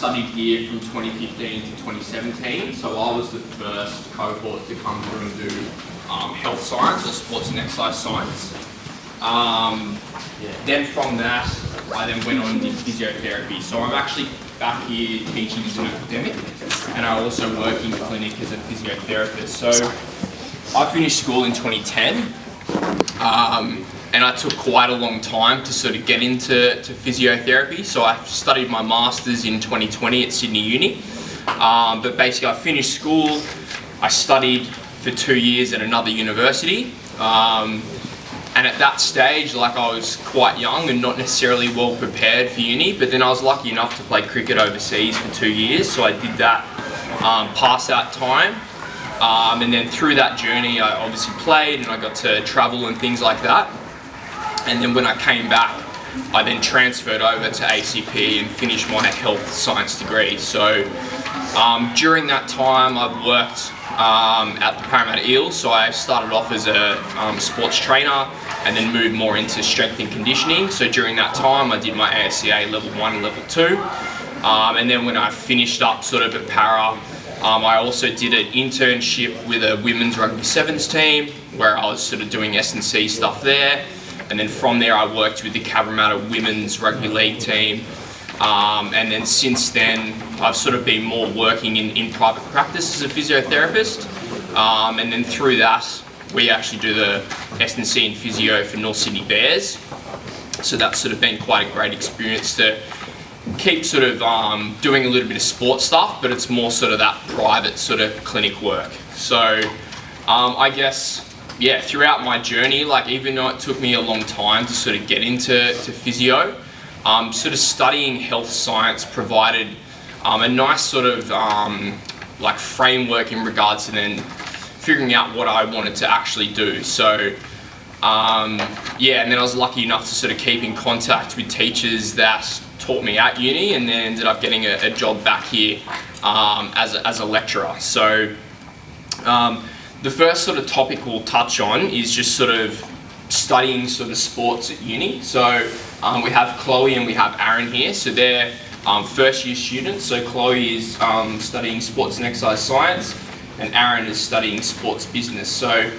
studied here from 2015 to 2017, so I was the first cohort to come through and do health science or sports and exercise science. Then from that, I then went on and did physiotherapy. So I'm actually back here teaching as an academic, and I also work in clinic as a physiotherapist. So I finished school in 2010, and I took quite a long time to sort of get into physiotherapy. So I studied my Masters in 2020 at Sydney Uni. But basically I finished school, I studied for 2 years at another university. And at that stage, like, I was quite young and not necessarily well prepared for uni, but then I was lucky enough to play cricket overseas for 2 years, so I did that past that time. And then through that journey, I obviously played and I got to travel and things like that. And then when I came back, I then transferred over to ACPE and finished my health science degree. So during that time, I've worked at the Parramatta Eels. So I started off as a sports trainer and then moved more into strength and conditioning. So during that time, I did my ASCA level 1 and level 2. And then when I finished up sort of at Para, I also did an internship with a women's rugby sevens team where I was sort of doing S&C stuff there. And then from there, I worked with the Cabramatta women's rugby league team. And then since then, I've sort of been more working in private practice as a physiotherapist. And then through that, we actually do the S&C and physio for North Sydney Bears. So that's sort of been quite a great experience to keep sort of doing a little bit of sports stuff, but it's more sort of that private sort of clinic work. So I guess, yeah, throughout my journey, like, even though it took me a long time to sort of get into physio, sort of studying health science provided a nice sort of like framework in regards to then figuring out what I wanted to actually do. So yeah, and then I was lucky enough to sort of keep in contact with teachers that taught me at uni, and then ended up getting a job back here as a lecturer. So the first sort of topic we'll touch on is just sort of studying sort of sports at uni. So we have Chloe and we have Aaron here. So they're first year students. So Chloe is studying sports and exercise science, and Aaron is studying sports business. So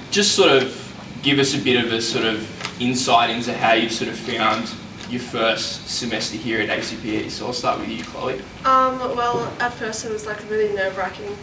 just sort of give us a bit of a sort of insight into how you've sort of found your first semester here at ACPE. So I'll start with you, Chloe. Well, at first it was like really nerve-wracking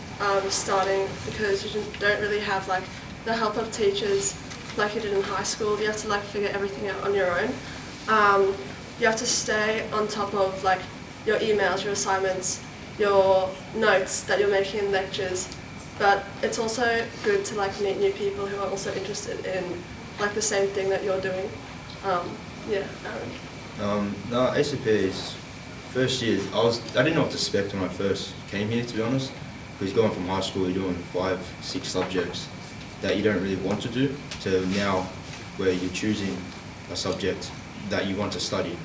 starting, because you don't really have like the help of teachers like you did in high school. You have to like figure everything out on your own. You have to stay on top of like your emails, your assignments, your notes that you're making in lectures. But it's also good to like meet new people who are also interested in like the same thing that you're doing. Yeah, Aaron. No, ACPE's first year, I didn't know what to expect when I first came here, to be honest. Because going from high school, you're doing 5, 6 subjects that you don't really want to do, to now where you're choosing a subject that you want to study.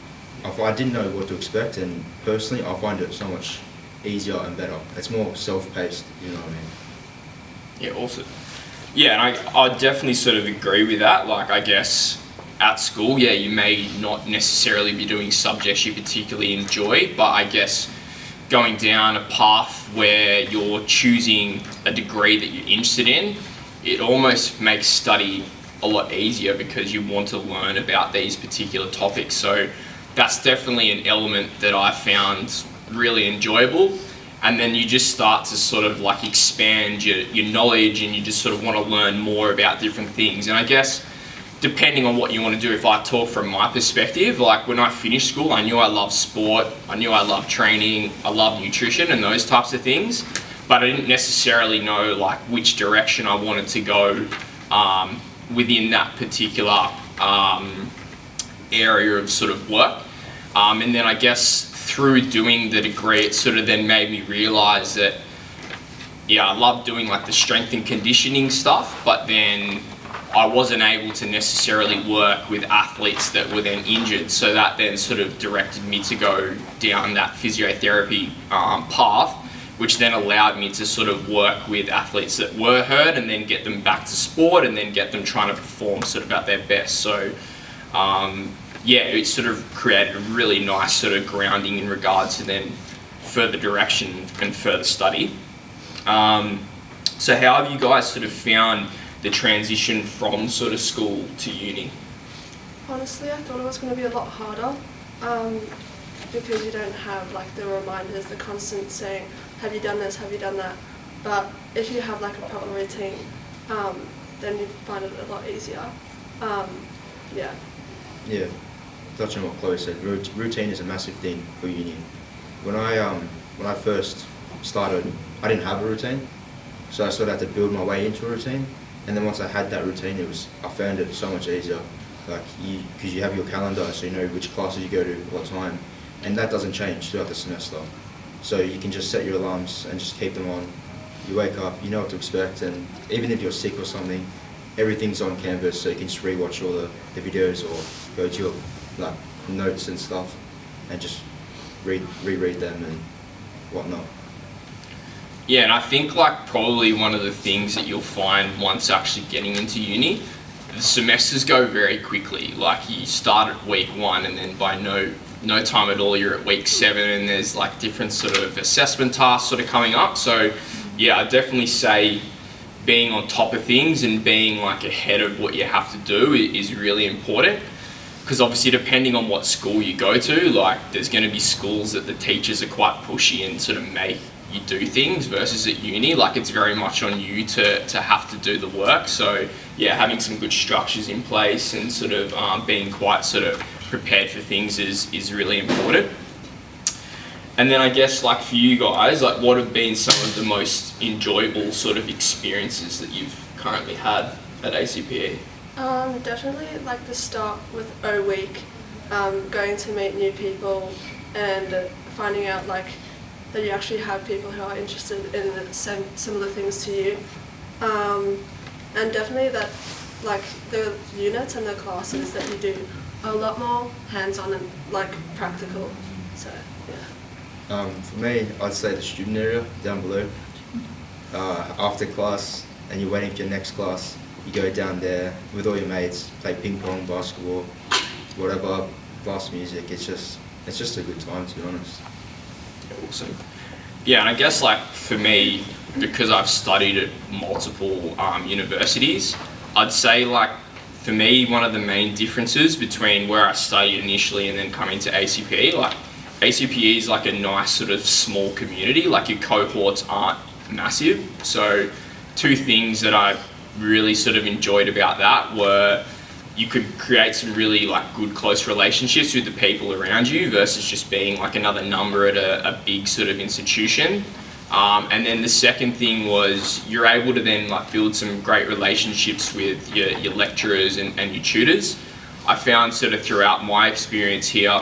I didn't know what to expect, and personally I find it so much easier and better. It's more self-paced, you know what I mean? Yeah, awesome. Yeah, and I definitely sort of agree with that. Like, I guess at school, yeah, you may not necessarily be doing subjects you particularly enjoy, but I guess going down a path where you're choosing a degree that you're interested in, it almost makes study a lot easier because you want to learn about these particular topics. So that's definitely an element that I found really enjoyable. And then you just start to sort of like expand your knowledge, and you just sort of want to learn more about different things. And I guess depending on what you want to do, if I talk from my perspective, like when I finished school, I knew I loved sport, I knew I loved training, I loved nutrition and those types of things, but I didn't necessarily know like which direction I wanted to go within that particular area of sort of work. And then I guess through doing the degree, it sort of then made me realise that, yeah, I love doing like the strength and conditioning stuff, but then I wasn't able to necessarily work with athletes that were then injured. So that then sort of directed me to go down that physiotherapy path, which then allowed me to sort of work with athletes that were hurt and then get them back to sport and then get them trying to perform sort of at their best. So yeah, it sort of created a really nice sort of grounding in regards to then further direction and further study. So how have you guys sort of found the transition from sort of school to uni? Honestly, I thought it was going to be a lot harder because you don't have like the reminders, the constant saying, have you done this, have you done that? But if you have like a proper routine, then you find it a lot easier. Yeah. Yeah, touching on what Chloe said, routine is a massive thing for uni. When I first started, I didn't have a routine, so I sort of had to build my way into a routine. And then once I had that routine, I found it so much easier. Like because you have your calendar, so you know which classes you go to, what time, and that doesn't change throughout the semester. So you can just set your alarms and just keep them on. You wake up, you know what to expect, and even if you're sick or something, everything's on canvas, so you can just rewatch all the videos or go to your like notes and stuff, and just reread them and whatnot. Yeah, and I think like probably one of the things that you'll find once actually getting into uni, the semesters go very quickly. Like you start at week 1 and then by no time at all you're at week 7 and there's like different sort of assessment tasks sort of coming up. So yeah, I definitely say being on top of things and being like ahead of what you have to do is really important. Because obviously depending on what school you go to, like there's going to be schools that the teachers are quite pushy and sort of make you do things versus at uni, like it's very much on you to have to do the work. So yeah, having some good structures in place and sort of being quite sort of prepared for things is really important. And then I guess like for you guys, like what have been some of the most enjoyable sort of experiences that you've currently had at ACPE? Definitely like the start with O Week, going to meet new people and finding out like that you actually have people who are interested in similar things to you. And definitely that like the units and the classes that you do are a lot more hands-on and like practical. So yeah. For me, I'd say the student area down below. After class and you're waiting for your next class, you go down there with all your mates, play ping pong, basketball, whatever, blast music. It's just a good time, to be honest. Awesome. Yeah, and I guess like for me, because I've studied at multiple universities, I'd say like for me one of the main differences between where I studied initially and then coming to ACPE, like ACPE is like a nice sort of small community, like your cohorts aren't massive. So two things that I really sort of enjoyed about that were you could create some really like good close relationships with the people around you versus just being like another number at a big sort of institution. And then the second thing was you're able to then like build some great relationships with your lecturers and your tutors. I found sort of throughout my experience here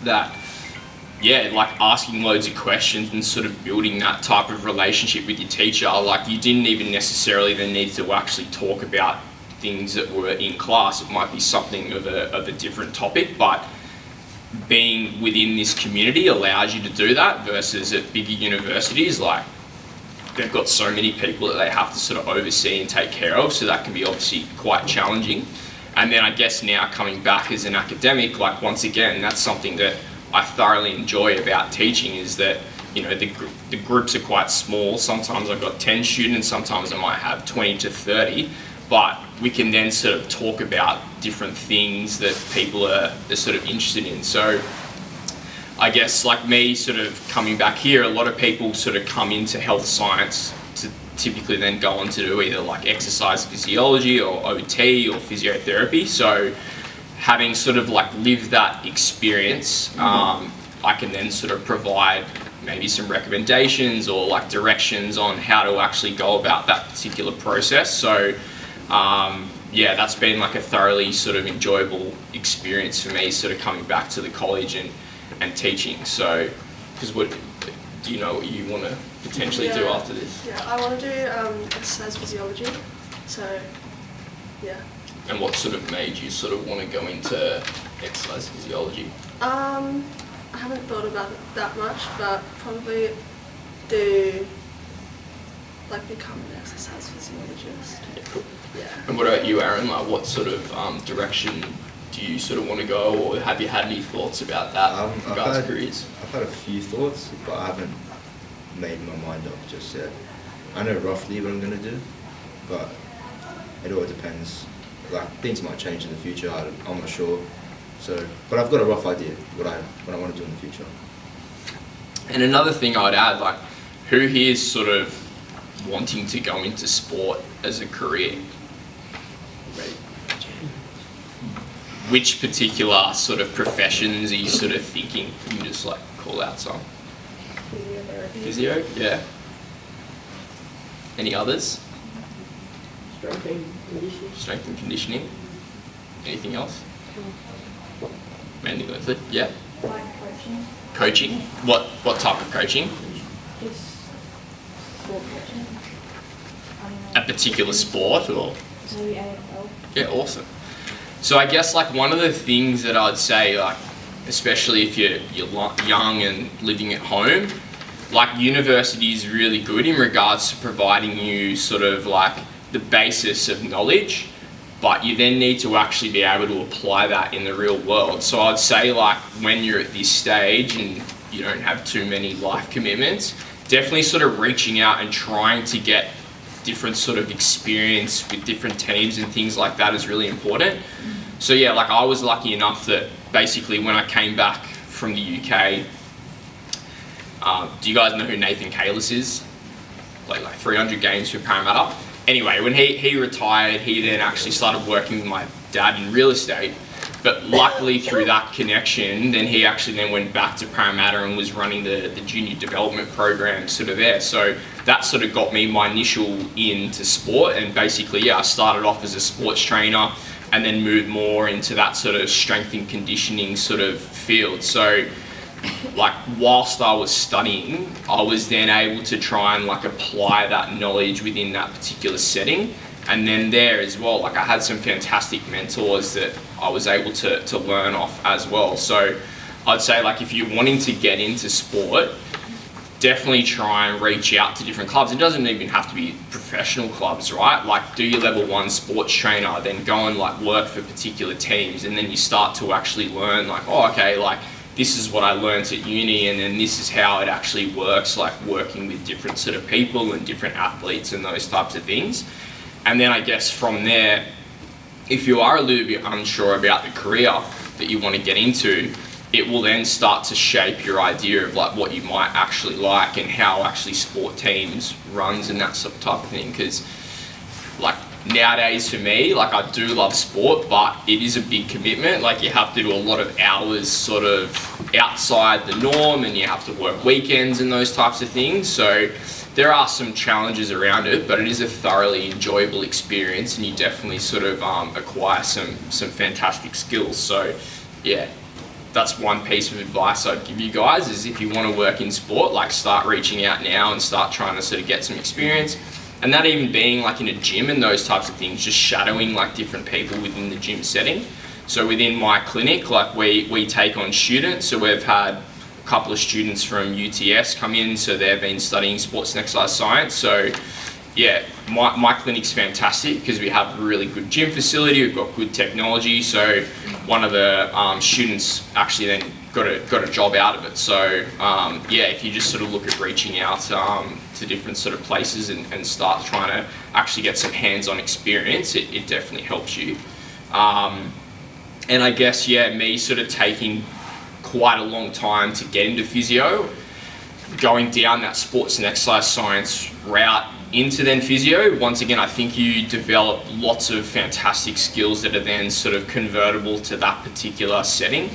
that yeah, like asking loads of questions and sort of building that type of relationship with your teacher, like you didn't even necessarily then need to actually talk about things that were in class. It might be something of a different topic, but being within this community allows you to do that versus at bigger universities, like they've got so many people that they have to sort of oversee and take care of, so that can be obviously quite challenging. And then I guess now coming back as an academic, like once again, that's something that I thoroughly enjoy about teaching is that, you know, the groups are quite small. Sometimes I've got 10 students, sometimes I might have 20 to 30, but we can then sort of talk about different things that people are sort of interested in. So I guess like me sort of coming back here, a lot of people sort of come into health science to typically then go on to do either like exercise physiology or OT or physiotherapy. So having sort of like lived that experience, I can then sort of provide maybe some recommendations or like directions on how to actually go about that particular process. So yeah, that's been like a thoroughly sort of enjoyable experience for me, sort of coming back to the college and teaching. So, because what do you know what you want to potentially do after this? Yeah, I want to do exercise physiology. So, yeah. And what sort of made you sort of want to go into exercise physiology? I haven't thought about it that much, but probably do like become an exercise physiologist. Yeah, cool. Yeah. And what about you, Aaron? Like, what sort of direction do you sort of want to go, or have you had any thoughts about that in regards to careers? I've had a few thoughts, but I haven't made my mind up just yet. I know roughly what I'm going to do, but it all depends. Like, things might change in the future, I'm not sure. So, but I've got a rough idea what I want to do in the future. And another thing I'd add, like, who here is sort of wanting to go into sport as a career? Which particular sort of professions are you sort of thinking? You can just like call out some. Physio, yeah. Any others? Strength and conditioning. Strength and conditioning. Anything else? Mainly limited, yeah. Like coaching. Coaching? What type of coaching? Just sport coaching. A particular sport or? Maybe AFL. Yeah, awesome. So I guess like one of the things that I'd say, like, especially if you're young and living at home, like university is really good in regards to providing you sort of like the basis of knowledge, but you then need to actually be able to apply that in the real world. So I'd say like when you're at this stage and you don't have too many life commitments, definitely sort of reaching out and trying to get different sort of experience with different teams and things like that is really important. So yeah, like I was lucky enough that basically when I came back from the UK, do you guys know who Nathan Kalis is? Played like 300 games for Parramatta. Anyway, when he retired, he then actually started working with my dad in real estate. But luckily through that connection, then he actually then went back to Parramatta and was running the junior development program sort of there. So that sort of got me my initial into sport, and basically, yeah, I started off as a sports trainer and then moved more into that sort of strength and conditioning sort of field. So like whilst I was studying, I was then able to try and like apply that knowledge within that particular setting. And then there as well, like I had some fantastic mentors that I was able to learn off as well. So I'd say like if you're wanting to get into sport, definitely try and reach out to different clubs. It doesn't even have to be professional clubs, right? Like do your level 1 sports trainer, then go and like work for particular teams, and then you start to actually learn like, oh, okay, like this is what I learned at uni, and then this is how it actually works, like working with different sort of people and different athletes and those types of things. And then I guess from there, if you are a little bit unsure about the career that you want to get into, it will then start to shape your idea of like what you might actually like and how actually sport teams runs and that sort of type of thing. Because like nowadays for me, like I do love sport, but it is a big commitment. Like you have to do a lot of hours sort of outside the norm, and you have to work weekends and those types of things. So there are some challenges around it, but it is a thoroughly enjoyable experience, and you definitely sort of acquire some fantastic skills. So yeah, that's one piece of advice I'd give you guys, is if you want to work in sport, like start reaching out now and start trying to sort of get some experience. And that even being like in a gym and those types of things, just shadowing like different people within the gym setting. So within my clinic, like we take on students. So we've had a couple of students from UTS come in, so they've been studying sports and exercise science. So yeah, my clinic's fantastic because we have a really good gym facility, we've got good technology. So one of the students actually then got a job out of it. So yeah, if you just sort of look at reaching out to different sort of places and start trying to actually get some hands-on experience, it definitely helps you. And I guess, yeah, me sort of taking quite a long time to get into physio, going down that sports and exercise science route into then physio, once again, I think you develop lots of fantastic skills that are then sort of convertible to that particular setting.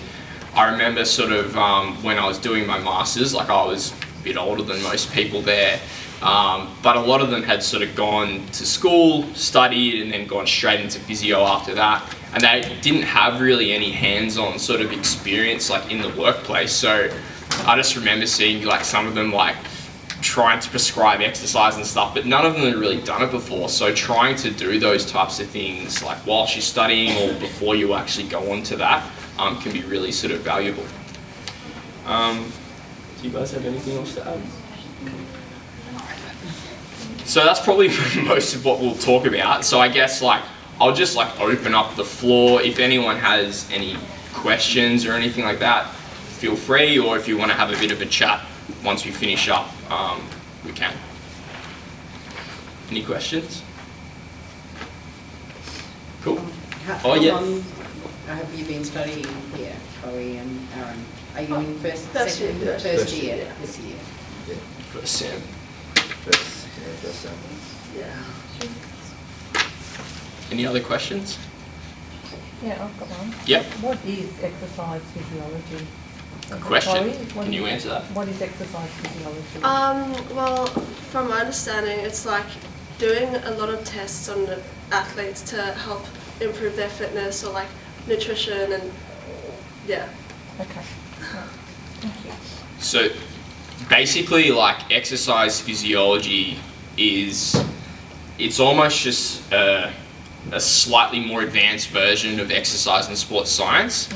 I remember sort of when I was doing my masters, like I was a bit older than most people there, but a lot of them had sort of gone to school, studied, and then gone straight into physio after that. And they didn't have really any hands-on sort of experience like in the workplace. So I just remember seeing like some of them like trying to prescribe exercise and stuff, but none of them had really done it before. So trying to do those types of things like whilst you're studying or before you actually go on to that can be really sort of valuable. Do you guys have anything else to add? So that's probably most of what we'll talk about. So I guess like I'll just like open up the floor. If anyone has any questions or anything like that, feel free, or if you want to have a bit of a chat once we finish up, we can. Any questions? Cool. How Yeah. long have you been studying here, Chloe and Aaron? Are you in first First year. year this year? Yeah. First sem. First sem. Yeah. Any other questions? Yeah, I've got one. Yep. What is exercise physiology? Good question. Chloe, what Can do you answer that? What is exercise physiology? Well, from my understanding, it's like doing a lot of tests on the athletes to help improve their fitness or like nutrition and yeah. Okay. Right. Thank you. So basically, like, exercise physiology it's almost just a slightly more advanced version of exercise and sports science.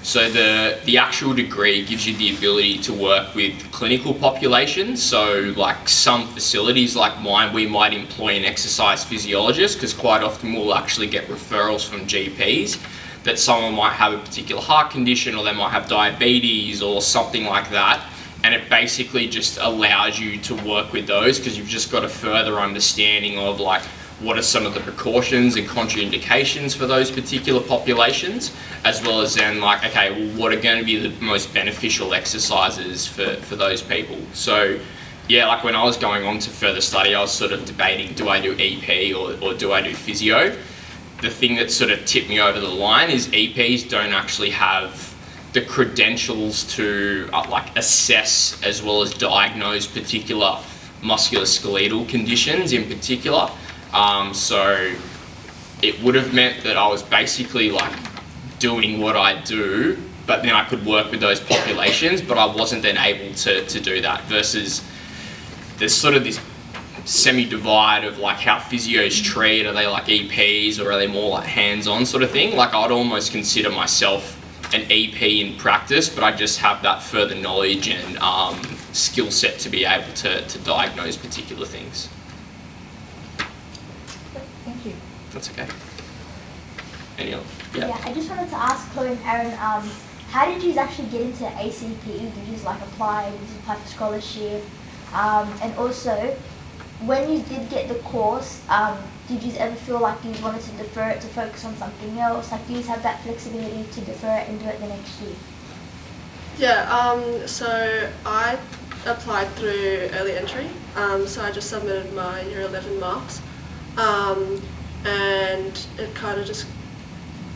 So the actual degree gives you the ability to work with clinical populations. So like some facilities like mine, we might employ an exercise physiologist, because quite often we'll actually get referrals from GPs that someone might have a particular heart condition, or they might have diabetes or something like that. And it basically just allows you to work with those, because you've just got a further understanding of like what are some of the precautions and contraindications for those particular populations, as well as then like, okay, well, what are going to be the most beneficial exercises for those people. So yeah, like when I was going on to further study, I was sort of debating, do I do EP or do I do physio? The thing that sort of tipped me over the line is EPs don't actually have the credentials to like assess as well as diagnose particular musculoskeletal conditions in particular. So it would have meant that I was basically like doing what I do, but then I could work with those populations, but I wasn't then able to do that, versus there's sort of this semi-divide of like how physios treat. Are they like EPs or are they more like hands-on sort of thing? Like I'd almost consider myself an EP in practice, but I just have that further knowledge and skill set to be able to diagnose particular things. Thank you. That's okay. Any other? Yeah, I just wanted to ask Chloe and Aaron, how did you actually get into ACPE? Did you just like apply? Did you apply for scholarship? And also, when you did get the course, did you ever feel like you wanted to defer it to focus on something else? Like, do you have that flexibility to defer it and do it the next year? Yeah, so I applied through early entry, so I just submitted my year 11 marks, and it kind of just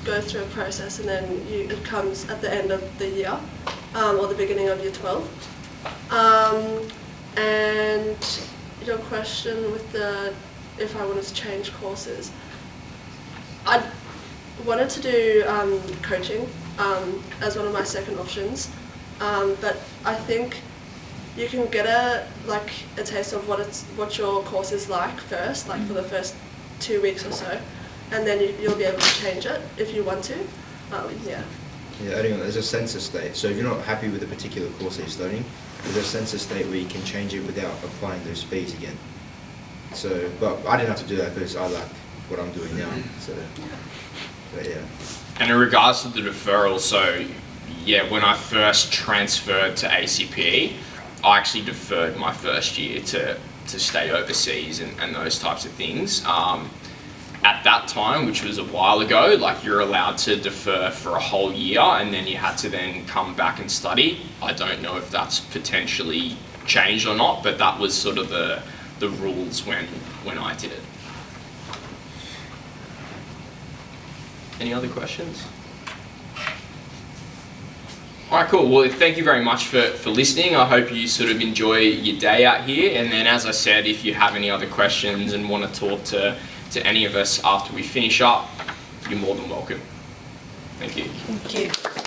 goes through a process, and then it comes at the end of the year, or the beginning of year 12. And your question with if I wanted to change courses, I wanted to do coaching as one of my second options, but I think you can get a taste of what your course is like first, like for the first 2 weeks or so, and then you'll be able to change it if you want to. Yeah. Yeah, adding on, there's a census date. So if you're not happy with a particular course that you're studying, there's a census date where you can change it without applying those fees again. So, but I didn't have to do that because I like what I'm doing now. So, but yeah. And in regards to the deferral, so yeah, when I first transferred to ACPE, I actually deferred my first year to stay overseas and those types of things. At that time, which was a while ago, like you're allowed to defer for a whole year and then you had to then come back and study. I don't know if that's potentially changed or not, but that was sort of the rules when I did it. Any other questions? All right, cool. Well, thank you very much for listening. I hope you sort of enjoy your day out here. And then, as I said, if you have any other questions and want to talk to any of us after we finish up, you're more than welcome. Thank you. Thank you.